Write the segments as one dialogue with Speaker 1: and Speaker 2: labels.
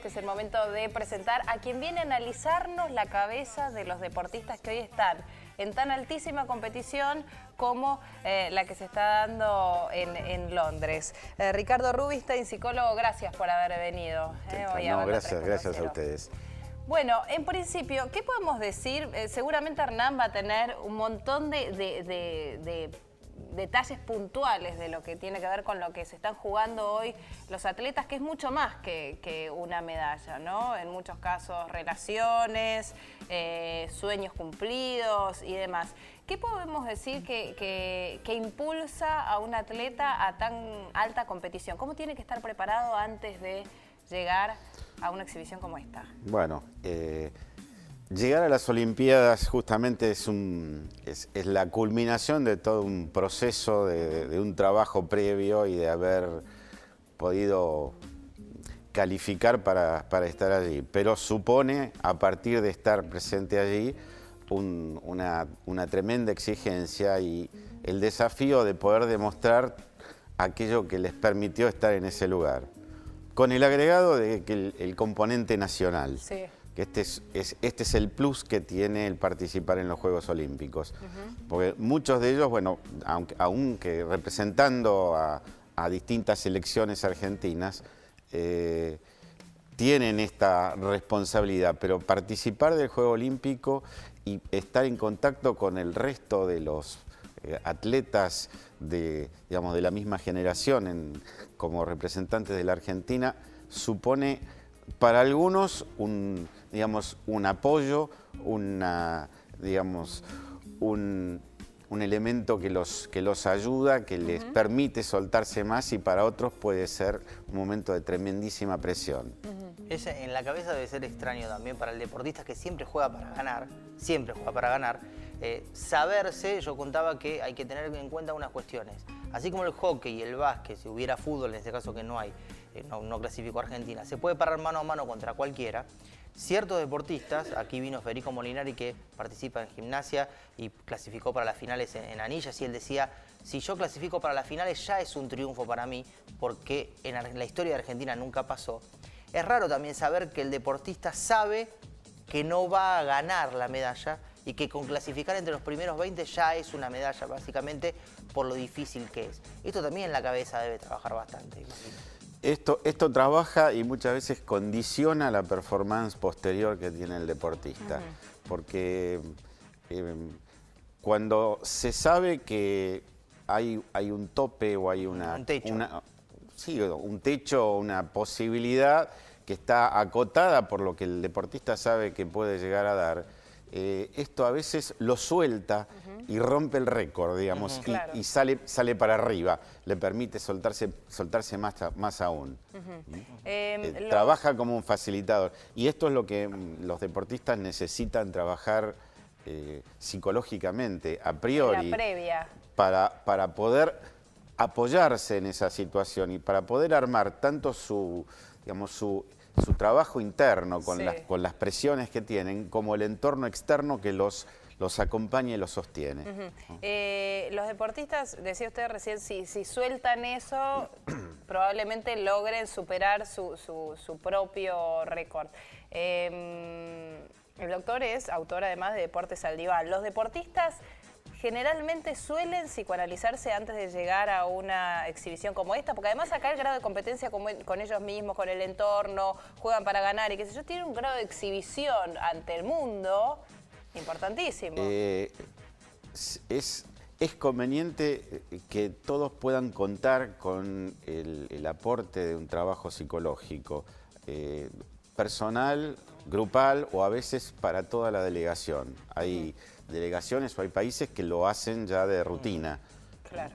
Speaker 1: este es el momento de presentar a quien viene a analizarnos la cabeza de los deportistas que hoy están en tan altísima competición como la que se está dando en Londres. Ricardo Rubinstein, psicólogo, gracias por haber venido. Hoy a Banda 3.0.
Speaker 2: Gracias a ustedes.
Speaker 1: Bueno, en principio, ¿qué podemos decir? Seguramente Hernán va a tener un montón de detalles puntuales de lo que tiene que ver con lo que se están jugando hoy los atletas, que es mucho más que una medalla, ¿no? En muchos casos relaciones, sueños cumplidos y demás. ¿Qué podemos decir que impulsa a un atleta a tan alta competición? ¿Cómo tiene que estar preparado antes de llegar a una exhibición como esta?
Speaker 2: Bueno, llegar a las Olimpiadas justamente es la culminación de todo un proceso, de un trabajo previo y de haber podido calificar para estar allí. Pero supone, a partir de estar presente allí, una tremenda exigencia y el desafío de poder demostrar aquello que les permitió estar en ese lugar. Con el agregado de que el componente nacional. Sí. Que este es el plus que tiene el participar en los Juegos Olímpicos. Porque muchos de ellos, bueno, aunque representando a distintas selecciones argentinas, tienen esta responsabilidad, pero participar del Juego Olímpico y estar en contacto con el resto de los atletas de la misma generación como representantes de la Argentina supone para algunos un apoyo, un elemento que los ayuda, que les permite soltarse más, y para otros puede ser un momento de tremendísima presión.
Speaker 3: En la cabeza debe ser extraño también para el deportista que siempre juega para ganar, saberse. Yo contaba que hay que tener en cuenta unas cuestiones. Así como el hockey y el básquet, si hubiera fútbol, en este caso que no hay, no clasificó a Argentina, se puede parar mano a mano contra cualquiera. Ciertos deportistas, aquí vino Federico Molinari, que participa en gimnasia y clasificó para las finales en anillas, y él decía: si yo clasifico para las finales ya es un triunfo para mí, porque en la historia de Argentina nunca pasó. Es raro también saber que el deportista sabe que no va a ganar la medalla y que con clasificar entre los primeros 20 ya es una medalla, básicamente por lo difícil que es. Esto también en la cabeza debe trabajar bastante, imagino.
Speaker 2: Esto trabaja y muchas veces condiciona la performance posterior que tiene el deportista. Porque cuando se sabe que hay un tope o hay un techo, una posibilidad que está acotada por lo que el deportista sabe que puede llegar a dar, esto a veces lo suelta y rompe el récord, digamos,
Speaker 1: claro.
Speaker 2: y sale para arriba, le permite soltarse más aún. Trabaja como un facilitador. Y esto es lo que los deportistas necesitan trabajar psicológicamente, a priori,
Speaker 1: la previa,
Speaker 2: para poder apoyarse en esa situación y para poder armar tanto su trabajo interno con las presiones que tienen, como el entorno externo que los acompaña y los sostiene.
Speaker 1: Los deportistas, decía usted recién, si sueltan eso, probablemente logren superar su propio récord. El doctor es autor además de Deportes al Diván. Los deportistas generalmente suelen psicoanalizarse antes de llegar a una exhibición como esta, porque además acá el grado de competencia con ellos mismos, con el entorno, juegan para ganar y qué sé yo, tienen un grado de exhibición ante el mundo importantísimo.
Speaker 2: Es conveniente que todos puedan contar con el aporte de un trabajo psicológico, personal, grupal o a veces para toda la delegación. Hay delegaciones o hay países que lo hacen ya de rutina.
Speaker 1: Claro.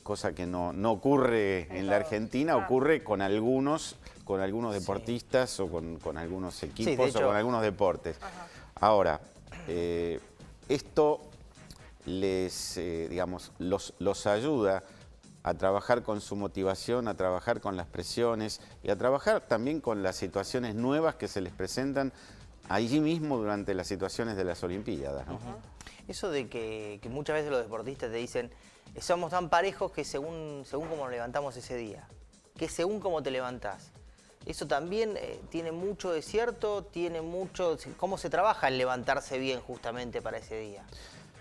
Speaker 2: Cosa que no ocurre en la Argentina, ocurre con algunos deportistas o con algunos equipos o con algunos deportes. Ahora, esto los ayuda a trabajar con su motivación, a trabajar con las presiones y a trabajar también con las situaciones nuevas que se les presentan allí mismo durante las situaciones de las Olimpiadas, ¿no?
Speaker 3: Eso de que muchas veces los deportistas te dicen: somos tan parejos que según cómo nos levantamos ese día, que según cómo te levantás. Eso también tiene mucho de cierto, tiene mucho... ¿Cómo se trabaja en levantarse bien justamente para ese día?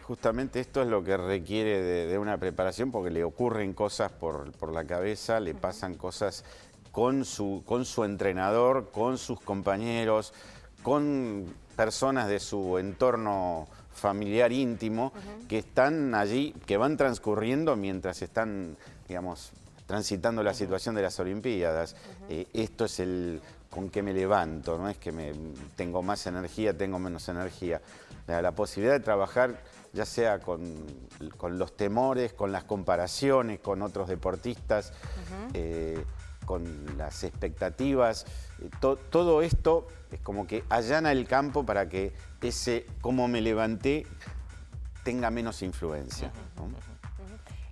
Speaker 2: Justamente esto es lo que requiere de una preparación, porque le ocurren cosas por la cabeza, le pasan cosas con su entrenador, con sus compañeros, con personas de su entorno familiar íntimo, que están allí, que van transcurriendo mientras están, digamos, transitando la situación de las Olimpiadas. Esto es el con qué me levanto, no es que tengo más energía, tengo menos energía. La posibilidad de trabajar ya sea con los temores, con las comparaciones con otros deportistas, con las expectativas, todo esto es como que allana el campo para que ese cómo me levanté tenga menos influencia, ¿no?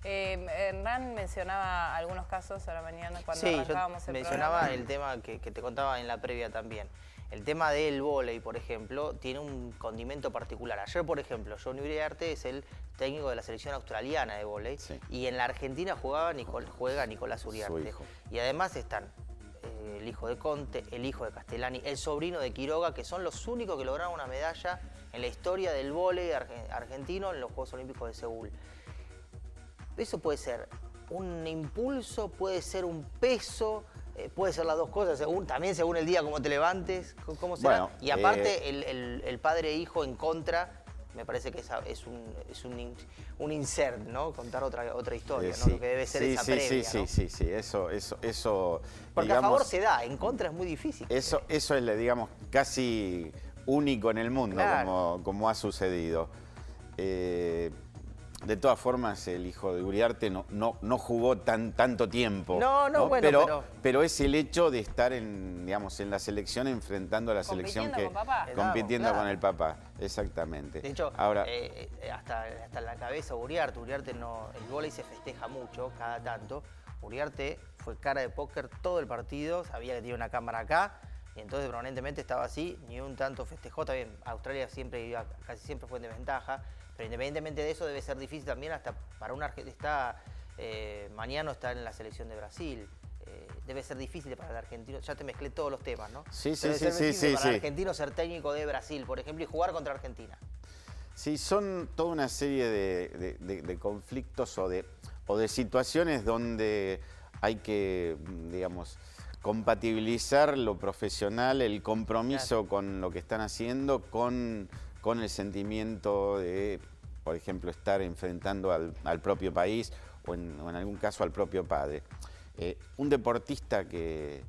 Speaker 1: Hernán mencionaba algunos casos a la mañana cuando
Speaker 3: Sí,
Speaker 1: arrancábamos
Speaker 3: yo
Speaker 1: el
Speaker 3: mencionaba
Speaker 1: programa.
Speaker 3: el tema que te contaba en la previa también. El tema del vóley, por ejemplo, tiene un condimento particular. Ayer, por ejemplo, Johnny Uriarte es el técnico de la selección australiana de vóley,
Speaker 2: Sí.
Speaker 3: y en la Argentina juega Nicolás Uriarte.
Speaker 2: Su hijo.
Speaker 3: Y además están el hijo de Conte, el hijo de Castellani, el sobrino de Quiroga, que son los únicos que lograron una medalla en la historia del vóley argentino en los Juegos Olímpicos de Seúl. Eso puede ser un impulso, puede ser un peso, puede ser las dos cosas, también según el día, cómo te levantes, cómo será.
Speaker 2: Bueno,
Speaker 3: y aparte, el padre e hijo en contra, me parece que es un insert, ¿no? Contar otra historia, ¿no? Lo que debe ser esa previa, ¿no?
Speaker 2: Sí, eso
Speaker 3: Porque
Speaker 2: digamos,
Speaker 3: a favor se da, en contra es muy difícil.
Speaker 2: Eso es, digamos, casi único en el mundo,
Speaker 3: Claro.
Speaker 2: como ha sucedido. De todas formas, el hijo de Uriarte no jugó tanto tiempo.
Speaker 3: No, bueno,
Speaker 2: pero es el hecho de estar en la selección, enfrentando a la selección
Speaker 1: Compitiendo con papá.
Speaker 2: compitiendo
Speaker 3: Claro.
Speaker 2: con el papá, exactamente.
Speaker 3: De hecho,
Speaker 2: ahora,
Speaker 3: hasta en la cabeza Uriarte no, el vóley se festeja mucho, cada tanto. Uriarte fue cara de póker todo el partido, sabía que tenía una cámara acá, y entonces permanentemente estaba así, ni un tanto festejó. También Australia casi siempre fue en desventaja, pero independientemente de eso debe ser difícil también hasta para un argentino. Mañana está en la selección de Brasil. Debe ser difícil para el argentino, ya te mezclé todos los temas, ¿no?
Speaker 2: Sí,
Speaker 3: Debe ser difícil para el
Speaker 2: sí.
Speaker 3: argentino ser técnico de Brasil, por ejemplo, y jugar contra Argentina.
Speaker 2: Sí, son toda una serie de conflictos o de situaciones donde hay que, digamos, compatibilizar lo profesional, el compromiso con lo que están haciendo, con el sentimiento de, por ejemplo, estar enfrentando al propio país o en algún caso al propio padre. Un deportista que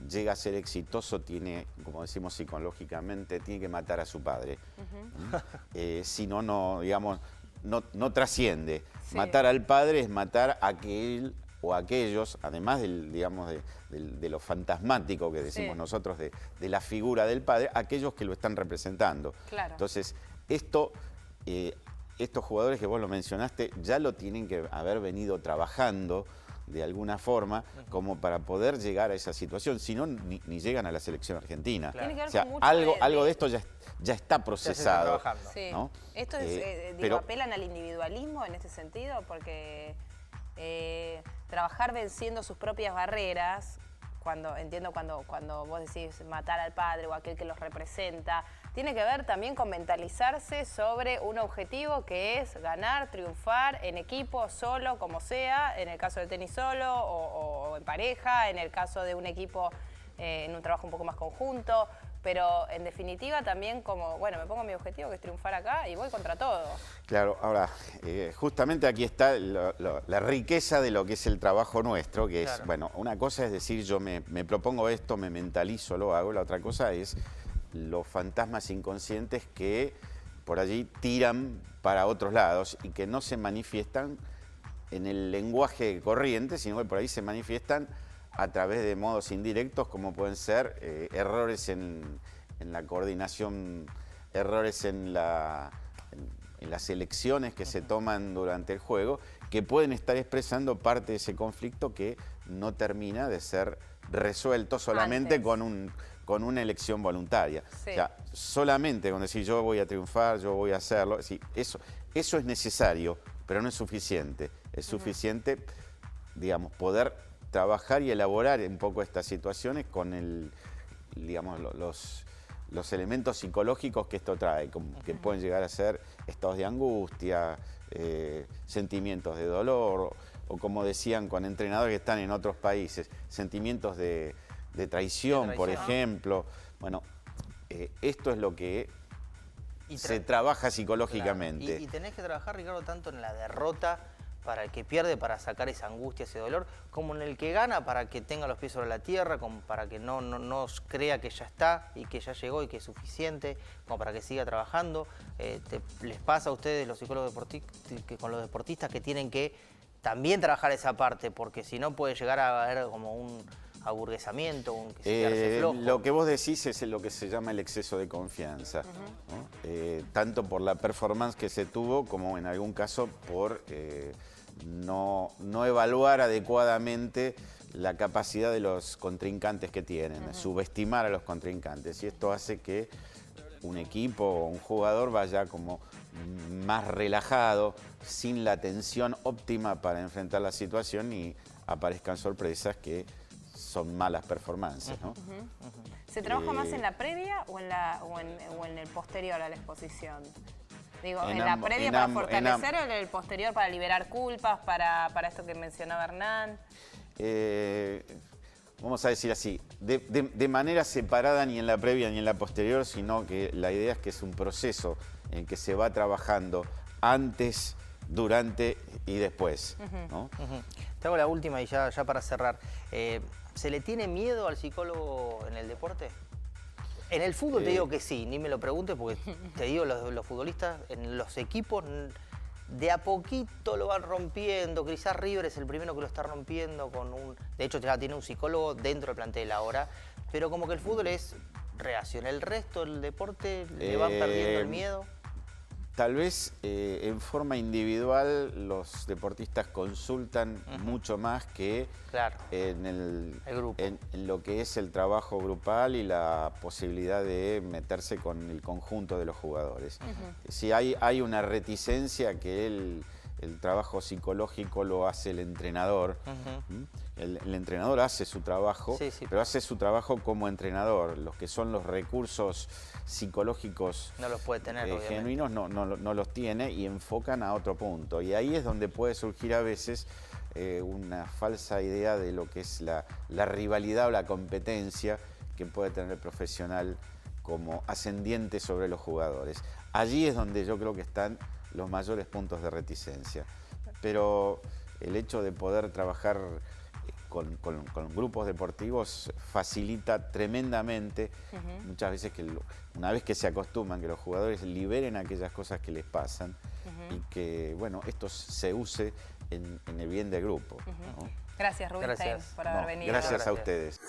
Speaker 2: llega a ser exitoso tiene, como decimos psicológicamente, tiene que matar a su padre. Si no, digamos, no trasciende.
Speaker 1: Sí.
Speaker 2: Matar al padre es matar a aquel o aquellos, además de lo fantasmático que decimos
Speaker 1: Sí.
Speaker 2: nosotros, de la figura del padre, aquellos que lo están representando.
Speaker 1: Claro.
Speaker 2: Entonces, estos jugadores que vos lo mencionaste ya lo tienen que haber venido trabajando de alguna forma como para poder llegar a esa situación, si no ni llegan a la selección argentina.
Speaker 1: Tiene que ver
Speaker 2: O sea,
Speaker 1: con mucho
Speaker 2: algo de esto ya está
Speaker 3: está
Speaker 2: procesado.
Speaker 3: trabajando.
Speaker 1: Sí.
Speaker 2: ¿no?
Speaker 1: Esto es,
Speaker 2: Pero-
Speaker 1: apelan al individualismo en este sentido, porque trabajar venciendo sus propias barreras, cuando vos decís matar al padre o aquel que los representa, tiene que ver también con mentalizarse sobre un objetivo que es ganar, triunfar en equipo, solo, como sea, en el caso del tenis solo o en pareja, en el caso de un equipo en un trabajo un poco más conjunto. Pero en definitiva también como, bueno, me pongo mi objetivo que es triunfar acá y voy contra todo.
Speaker 2: Claro, ahora, justamente aquí está la riqueza de lo que es el trabajo nuestro, que es,
Speaker 3: Claro.
Speaker 2: bueno, una cosa es decir, yo me propongo esto, me mentalizo, lo hago, la otra cosa es los fantasmas inconscientes que por allí tiran para otros lados y que no se manifiestan en el lenguaje corriente, sino que por ahí se manifiestan a través de modos indirectos, como pueden ser errores en la coordinación, errores en las elecciones que se toman durante el juego, que pueden estar expresando parte de ese conflicto que no termina de ser resuelto solamente
Speaker 1: Antes.
Speaker 2: con una elección voluntaria.
Speaker 1: Sí.
Speaker 2: O sea, solamente con decir yo voy a triunfar, yo voy a hacerlo, es decir, eso es necesario, pero no es suficiente. Es suficiente, digamos, poder trabajar y elaborar un poco estas situaciones con digamos, los elementos psicológicos que esto trae, que pueden llegar a ser estados de angustia, sentimientos de dolor, o como decían con entrenadores que están en otros países, sentimientos de traición, por ejemplo. Bueno, esto es lo que se trabaja psicológicamente.
Speaker 3: Claro. Y tenés que trabajar, Ricardo, tanto en la derrota para el que pierde, para sacar esa angustia, ese dolor, como en el que gana, para que tenga los pies sobre la tierra, como para que no crea que ya está y que ya llegó y que es suficiente, como para que siga trabajando. ¿Les pasa a ustedes, los psicólogos con los deportistas, que tienen que también trabajar esa parte? Porque si no puede llegar a haber como un aburguesamiento, que se quedarse flojo.
Speaker 2: Lo que vos decís es lo que se llama el exceso de confianza, ¿no? Tanto por la performance que se tuvo como en algún caso por no evaluar adecuadamente la capacidad de los contrincantes que tienen, subestimar a los contrincantes, y esto hace que un equipo o un jugador vaya como más relajado, sin la tensión óptima para enfrentar la situación, y aparezcan sorpresas que son malas performances, ¿no?
Speaker 1: ¿Se trabaja más en la previa o en el posterior a la exposición? Digo, ¿en la previa para fortalecer o en el posterior para liberar culpas, para esto que mencionaba Hernán?
Speaker 2: Vamos a decir así, de manera separada, ni en la previa ni en la posterior, sino que la idea es que es un proceso en el que se va trabajando antes, durante y después, ¿no?
Speaker 3: Te hago la última y ya para cerrar. ¿Se le tiene miedo al psicólogo en el deporte? En el fútbol te digo que sí, ni me lo preguntes, porque te digo, los futbolistas en los equipos de a poquito lo van rompiendo. Quizás River es el primero que lo está rompiendo de hecho ya tiene un psicólogo dentro del plantel ahora, pero como que el fútbol es reacción. ¿El resto del deporte le van perdiendo el miedo?
Speaker 2: Tal vez en forma individual los deportistas consultan mucho más que en el grupo, en lo que es el trabajo grupal y la posibilidad de meterse con el conjunto de los jugadores. Si hay una reticencia que el trabajo psicológico lo hace el entrenador. El entrenador hace su trabajo, pero hace su trabajo como entrenador. Los que son los recursos psicológicos
Speaker 3: no los puede tener,
Speaker 2: genuinos no los tiene, y enfocan a otro punto. Y ahí es donde puede surgir a veces una falsa idea de lo que es la rivalidad o la competencia que puede tener el profesional como ascendiente sobre los jugadores. Allí es donde yo creo que están los mayores puntos de reticencia. Pero el hecho de poder trabajar con grupos deportivos facilita tremendamente muchas veces que una vez que se acostumbran, que los jugadores liberen aquellas cosas que les pasan y que, bueno, esto se use en el bien del grupo, ¿no?
Speaker 1: Gracias, Rubinstein, por haber venido.
Speaker 2: Gracias a ustedes.